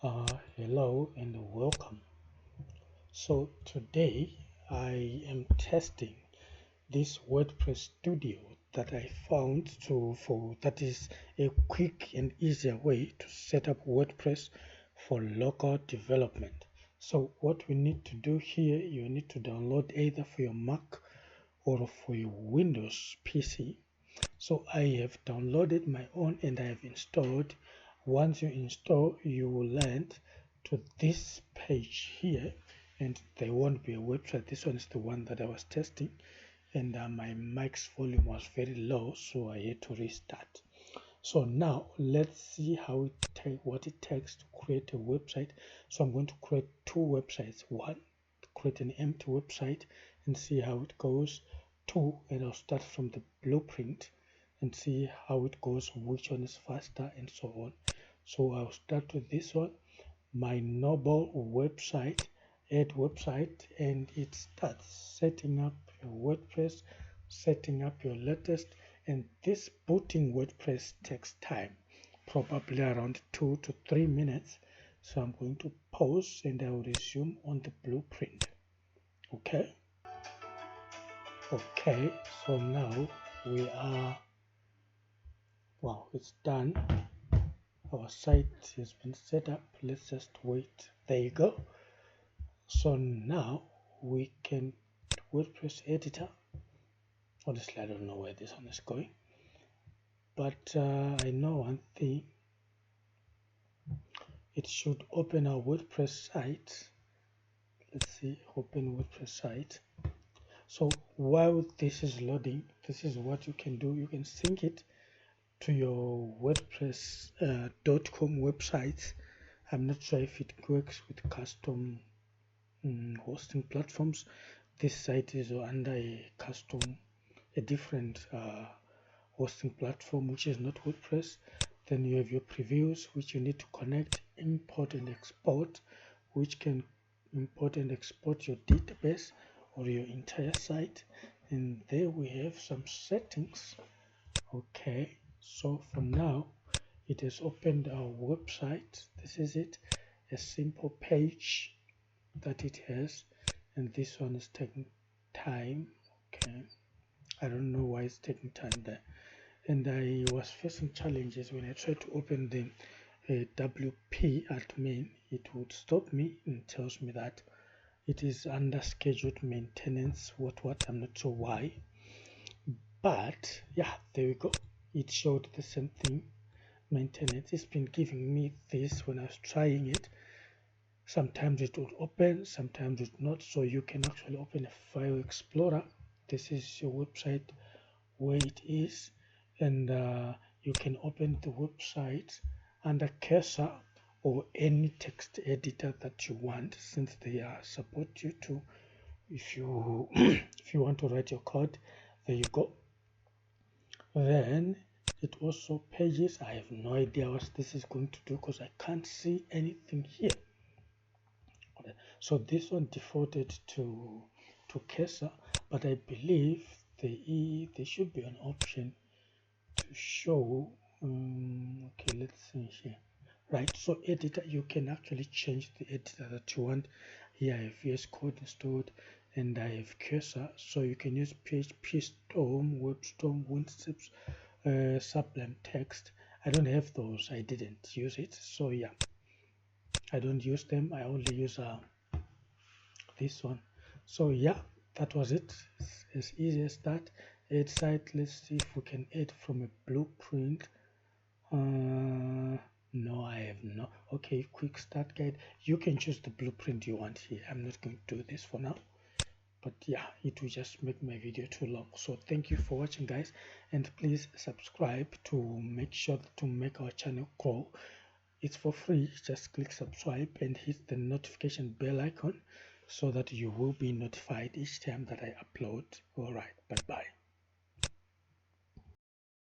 Hello and welcome. So today I am testing this WordPress Studio that I found that is a quick and easier way to set up WordPress for local development. So what we need to do here, you need to download either for your Mac or for your Windows PC. So I have downloaded my own and I have installed. Once you install, you will land to this page here, and there won't be a website. This one is the one that I was testing, and my mic's volume was very low, so I had to restart. So now let's see what it takes to create a website. So I'm going to create two websites. One, create an empty website and see how it goes. Two, and I'll start from the blueprint and see how it goes, which one is faster, and so on. So I'll start with this one, my noble website, add website, and it starts setting up your WordPress, setting up your latest, and this booting WordPress takes time, probably around 2 to 3 minutes. So I'm going to pause and I will resume on the blueprint. Okay, so now we are, wow, it's done. Our site has been set up. Let's just wait. There you go. So now we can WordPress editor. Honestly, I don't know where this one is going, but I know one thing. It should open our WordPress site. Let's see, open WordPress site. So while this is loading, this is what you can do. You can sync it to your WordPress.com website. I'm not sure if it works with custom hosting platforms. This site is under a different hosting platform, which is not WordPress. Then you have your previews, which you need to connect, import and export, which can import and export your database or your entire site. And there we have some settings. Okay, so for now it has opened our website. This is it, a simple page that it has, and this one is taking time. Okay, I don't know why it's taking time there, and I was facing challenges when I tried to open the WP admin. It would stop me and tells me that it is under scheduled maintenance. What I'm not sure why, but yeah, there we go. It showed the same thing, maintenance. It's been giving me this when I was trying it. Sometimes it would open, sometimes it not. So you can actually open a file explorer. This is your website where it is, and you can open the website under cursor or any text editor that you want, since they support you to. If you if you want to write your code, there you go. Then it also pages. I have no idea what this is going to do because I can't see anything here. So this one defaulted to cursor, but I believe there should be an option to show. Okay, let's see here. Right, so editor, you can actually change the editor that you want. Here I have VS Code installed and I have cursor, so you can use PHP Storm, WebStorm, WinSteps, Sublime Text. I don't have those, I didn't use it, so yeah, I don't use them. I only use this one. So yeah, that was it. It's as easy as that. Add site. Let's see if we can add from a blueprint. No, I have no. Okay, quick start guide. You can choose the blueprint you want here. I'm not going to do this for now, but yeah, it will just make my video too long. So thank you for watching, guys, and please subscribe to make sure to make our channel grow. It's for free. Just click subscribe and hit the notification bell icon so that you will be notified each time that I upload. All right, bye bye.